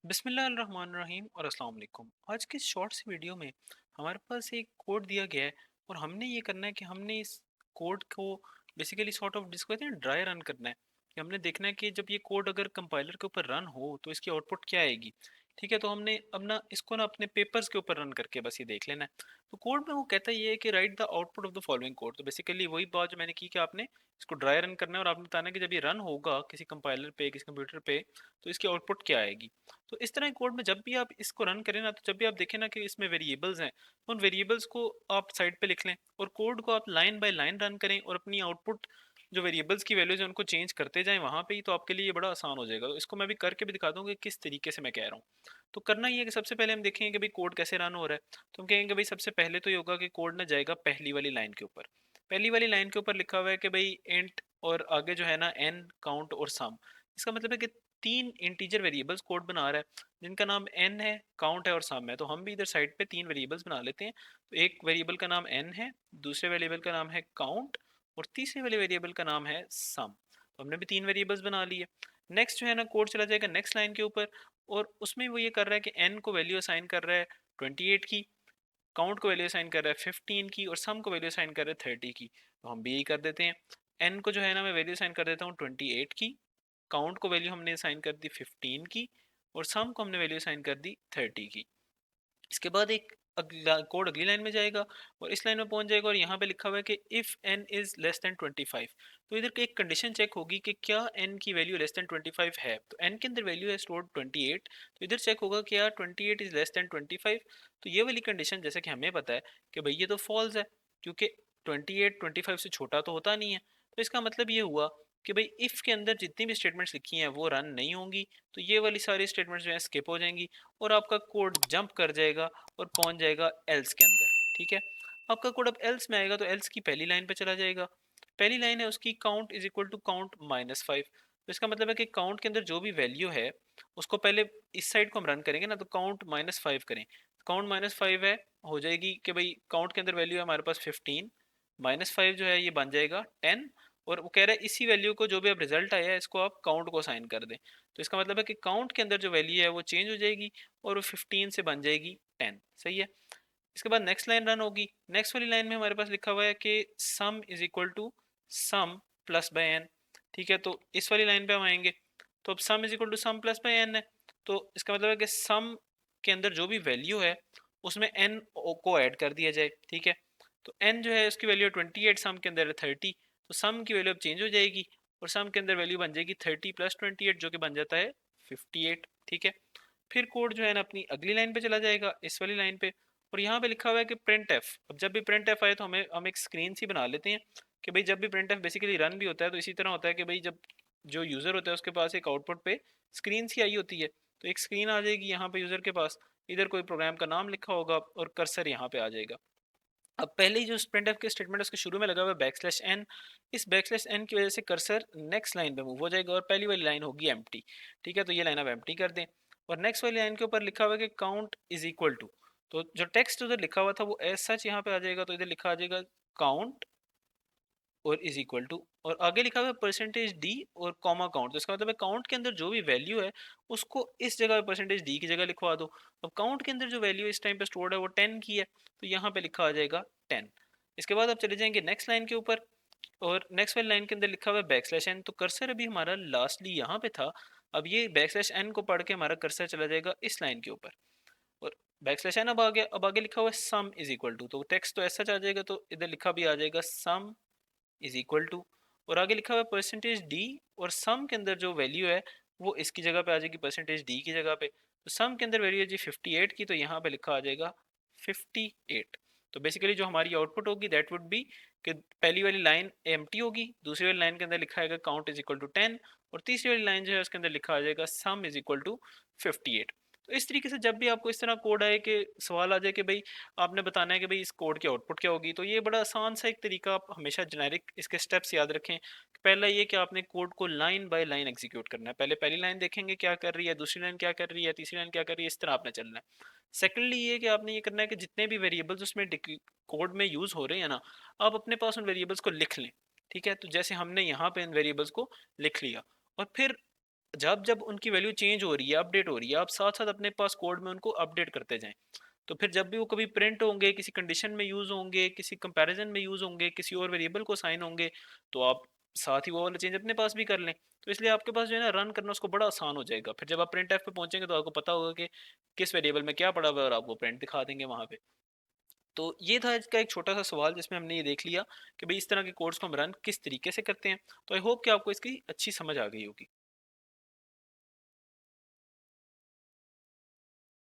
बिस्मिल्लाहिर्रहमानिर्रहीम और अस्सलाम वालेकुम। आज के शॉर्ट सी वीडियो में हमारे पास एक कोड दिया गया है और हमने ये करना है कि हमने इस कोड को बेसिकली सॉर्ट ऑफ जिसको कहते हैं ड्राई रन करना है कि हमने देखना है कि जब ये कोड अगर कंपाइलर के ऊपर रन हो तो इसकी आउटपुट क्या आएगी। ठीक है, तो हमने अब ना इसको ना अपने पेपर्स के ऊपर रन करके बस ये देख लेना है। तो कोड में वो कहता है ये है कि right the output of the following code. तो बेसिकली वही बात जो मैंने की कि आपने इसको ड्राई रन करना है और आपने बताना है कि जब ये रन होगा किसी कंपाइलर पे किसी कंप्यूटर पे तो इसकी आउटपुट क्या आएगी। तो इस तरह कोड में जब भी आप इसको रन करें ना तो जब भी आप देखें ना कि इसमें वेरिएबल्स हैं तो उन वेरिएबल्स को आप साइड पे लिख लें और कोड को आप लाइन बाय लाइन रन करें और अपनी आउटपुट जो वेरिएबल्स की वैल्यूज है उनको चेंज करते जाएं वहां पे ही, तो आपके लिए ये बड़ा आसान हो जाएगा। तो इसको मैं भी करके भी दिखा दूंगा कि किस तरीके से मैं कह रहा हूँ। तो करना ये है कि सबसे पहले हम देखेंगे कि भाई कोड कैसे रन हो रहा है। तो हम कहेंगे भाई सबसे पहले तो ये होगा कि कोड ना जाएगा पहली वाली लाइन के ऊपर। पहली वाली लाइन के ऊपर लिखा हुआ है कि भाई इंट और आगे जो है ना एन काउंट और सम। इसका मतलब है कि तीन इंटीजर वेरिएबल्स कोड बना रहा है जिनका नाम n है, काउंट है और सम है। तो हम भी इधर साइड पे तीन वेरिएबल्स बना लेते हैं। तो एक वेरिएबल का नाम n है, दूसरे वेरिएबल का नाम है काउंट और तीसरे वाले वेरिएबल का नाम है सम। तो हमने भी तीन वेरिएबल्स बना लिए। नेक्स्ट जो है ना कोड चला जाएगा नेक्स्ट लाइन के ऊपर और उसमें वो ये कर रहा है कि n को वैल्यू असाइन कर रहा है 28 की, काउंट को वैल्यू असाइन कर रहा है 15 की और सम को वैल्यू असाइन कर रहा है 30 की। तो हम भी यही कर देते हैं। n को जो है ना मैं वैल्यू असाइन कर देता हूँ 28 की, काउंट को वैल्यू हमने असाइन कर दी 15 की और सम को हमने वैल्यू असाइन कर दी 30 की। इसके बाद एक अगला कोड अगली लाइन में जाएगा और इस लाइन में पहुंच जाएगा और यहाँ पे लिखा हुआ है कि if n is less than 25। तो इधर एक कंडीशन चेक होगी कि क्या n की वैल्यू लेस देन 25 है। तो n के अंदर वैल्यू है स्टोर्ड 28, तो इधर चेक होगा कि यार 28 इज लेस देन 25। तो ये वाली कंडीशन जैसे कि हमें पता है कि भाई ये तो फॉल्स है क्योंकि 28 25 से छोटा तो होता नहीं है। तो इसका मतलब ये हुआ कि भाई इफ के अंदर जितनी भी स्टेटमेंट्स लिखी हैं वो रन नहीं होंगी। तो ये वाली सारी स्टेटमेंट्स जो है स्किप हो जाएंगी और आपका कोड जंप कर जाएगा और पहुंच जाएगा एल्स के अंदर। ठीक है, आपका कोड अब एल्स में आएगा तो एल्स की पहली लाइन पे चला जाएगा। पहली लाइन है उसकी count is equal to count -5। तो इसका मतलब है कि काउंट के अंदर जो भी वैल्यू है उसको पहले इस साइड को हम रन करेंगे ना, तो काउंट -5 करें। काउंट -5 है, हो जाएगी कि भाई काउंट के अंदर वैल्यू है हमारे पास 15, -5 जो है ये बन जाएगा 10। और वो कह रहा है इसी वैल्यू को जो भी अब रिजल्ट आया है इसको आप काउंट को असाइन कर दें। तो इसका मतलब है कि काउंट के अंदर जो वैल्यू है वो चेंज हो जाएगी और वो 15 से बन जाएगी 10। सही है। इसके बाद नेक्स्ट लाइन रन होगी। नेक्स्ट वाली लाइन में हमारे पास लिखा हुआ है कि sum is equal to sum plus by n. ठीक है, तो इस वाली लाइन पे हम आएंगे तो अब sum is equal to sum plus by n है। तो इसका मतलब है कि सम के अंदर जो भी वैल्यू है उसमें एन को ऐड कर दिया जाए। ठीक है, तो एन जो है उसकी वैल्यू 28, सम के अंदर है 30। तो सम की वैल्यू अब चेंज हो जाएगी और सम के अंदर वैल्यू बन जाएगी 30 प्लस 28 जो कि बन जाता है 58। ठीक है, फिर कोड जो है ना अपनी अगली लाइन पे चला जाएगा इस वाली लाइन पे और यहाँ पे लिखा हुआ है कि प्रिंट एफ। अब जब भी प्रिंट एफ आए तो हम एक स्क्रीन सी बना लेते हैं कि भाई जब भी प्रिंट एफ बेसिकली रन भी होता है तो इसी तरह होता है कि भाई जब जो यूज़र होता है उसके पास एक आउटपुट पे स्क्रीन सी आई होती है। तो एक स्क्रीन आ जाएगी यहाँ पे यूज़र के पास, इधर कोई प्रोग्राम का नाम लिखा होगा और कर्सर यहाँ पे आ जाएगा। अब पहले ही जो printf के स्टेटमेंट है उसके शुरू में लगा हुआ है बैकस्लैश n। इस बैकस्लैश n की वजह से कर्सर नेक्स्ट लाइन पे मूव हो जाएगा और पहली वाली लाइन होगी एम्प्टी। ठीक है, तो ये लाइन आप एम्प्टी कर दें और नेक्स्ट वाली लाइन के ऊपर लिखा हुआ है कि काउंट इज इक्वल टू। तो जो टेक्स्ट उधर लिखा हुआ था वो एज सच यहाँ पे आ जाएगा, तो इधर लिखा आ जाएगा काउंट और इज इक्वल टू और आगे लिखा हुआ है परसेंटेज डी और कॉमा काउंट। तो इसका मतलब है काउंट के अंदर जो भी वैल्यू है उसको इस जगह पे परसेंटेज डी की जगह लिखवा दो। अब काउंट के अंदर जो वैल्यू इस टाइम पे स्टोर्ड है वो 10 की है, तो यहाँ पे लिखा आ जाएगा 10। इसके बाद आप चले जाएंगे नेक्स्ट लाइन के ऊपर और नेक्स्ट वाली लाइन के अंदर लिखा हुआ है बैकस्लैश एन। तो कर्सर अभी हमारा लास्टली यहाँ पे था, अब ये बैकस्लैश एन को पढ़ के हमारा कर्सर चला जाएगा इस लाइन के ऊपर और बैकस्लैश एन अब आ गया। अब आगे लिखा हुआ है सम इज इक्वल टू, तो टेक्स्ट तो ऐसा आ जाएगा तो इधर लिखा भी आ जाएगा सम इज इक्वल टू और आगे लिखा हुआ है परसेंटेज डी और सम के अंदर जो वैल्यू है वो इसकी जगह पे आ जाएगी परसेंटेज डी की जगह पे। तो सम के अंदर वैल्यू है जी 58 की, तो यहाँ पे लिखा आ जाएगा 58। तो बेसिकली जो हमारी आउटपुट होगी दैट वुड बी कि पहली वाली लाइन एम्प्टी होगी, दूसरी वाली लाइन के अंदर लिखा आएगा काउंट इज इक्वल टू 10 और तीसरी वाली लाइन जो है उसके अंदर लिखा आ जाएगा सम इज इक्वल टू 58। तो इस तरीके से जब भी आपको इस तरह कोड आए कि सवाल आ जाए कि भाई आपने बताना है कि भाई इस कोड की आउटपुट क्या होगी, तो ये बड़ा आसान सा एक तरीका, आप हमेशा जेनेरिक इसके स्टेप्स याद रखें। पहला ये कि आपने कोड को लाइन बाय लाइन एग्जीक्यूट करना है। पहले पहली लाइन देखेंगे क्या कर रही है, दूसरी लाइन क्या कर रही है, तीसरी लाइन क्या कर रही है, इस तरह आपने चलना है। सेकेंडली ये कि आपने ये करना है कि जितने भी वेरिएबल्स उसमें कोड में यूज हो रहे हैं ना, आप अपने पास उन वेरिएबल्स को लिख लें। ठीक है, तो जैसे हमने यहाँ पे इन वेरिएबल्स को लिख लिया और फिर जब जब उनकी वैल्यू चेंज हो रही है, अपडेट हो रही है, आप साथ साथ अपने पास कोड में उनको अपडेट करते जाएं। तो फिर जब भी वो कभी प्रिंट होंगे, किसी कंडीशन में यूज होंगे, किसी कंपैरिजन में यूज होंगे, किसी और वेरिएबल को साइन होंगे, तो आप साथ ही वो वाला चेंज अपने पास भी कर लें। तो इसलिए आपके पास जो है ना रन करना उसको बड़ा आसान हो जाएगा। फिर जब आप प्रिंट एफ पे पहुंचेंगे तो आपको पता होगा कि किस वेरिएबल में क्या पड़ा हुआ है और आप वो प्रिंट दिखा देंगे वहां पे। तो ये था इसका एक छोटा सा सवाल जिसमें हमने ये देख लिया कि भाई इस तरह के कोड्स को हम रन किस तरीके से करते हैं। तो आई होप कि आपको इसकी अच्छी समझ आ गई होगी।